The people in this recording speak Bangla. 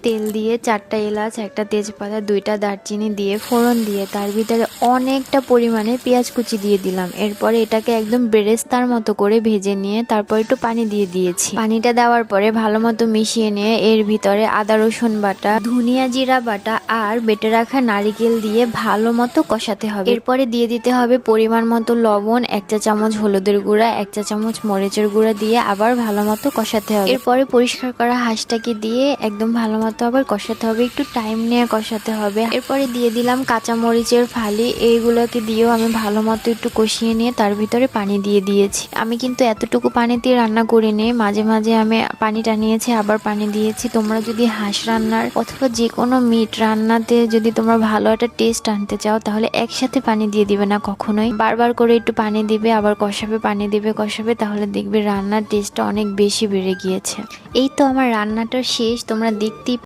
তেল দিয়ে 4টা এলাচ, একটা তেজপাতা, 2টা দারচিনি দিয়ে ফোড়ন দিয়ে তার ভিতরে অনেকটা পরিমাণে পেঁয়াজ কুচি দিয়ে দিলাম। এরপরে এটাকে একদম বেরেস্তার মতো করে ভেজে নিয়ে তারপর একটু পানি দিয়ে দিয়েছি। পানিটা দেওয়ার পরে ভালো মতো মিশিয়ে নিয়ে এর ভিতরে আদা রসুন বাটা, ধনিয়া জিরা বাটা আর বেটে রাখা নারিকেল দিয়ে ভালো মতো কষাতে হবে। এরপরে দিয়ে দিতে হবে পরিমাণ মতো লবণ, 1 চা চামচ হলুদের গুঁড়া, 1 চা চামচ মরিচের গুঁড়া দিয়ে আবার ভালো মতো কষাতে হবে। এরপরে পরিষ্কার করা হাঁসটাকে দিয়ে একদম ভালো মতো আবার কষাতে হবে, একটু টাইম নিয়ে কষাতে হবে। এরপরে দিয়ে দিলাম কাঁচা মরিচের ফালি, এইগুলোকে দিয়েও আমি ভালো মতো একটু কষিয়ে নিয়ে তার ভিতরে পানি দিয়ে দিয়েছি। আমি কিন্তু এতটুকু পানি দিয়ে রান্না করিনি, মাঝে মাঝে আমি পানি টানিয়েছি আবার পানি দিয়েছি। তোমরা যদি হাঁস রান্নার অথবা যে কোনো মিট রান্নাতে যদি তোমরা ভালো একটা টেস্ট আনতে চাও তাহলে একসাথে পানি দিয়ে দিবে না কখনোই, বারবার করে একটু পানি দিবে, আবার কষাবে, পানি দিবে, কষাবে, তাহলে দেখবে রান্নার টেস্টটা অনেক বেশি বেড়ে গিয়েছে। এই তো আমার রান্নাটা শেষ, তোমরা দেখতেই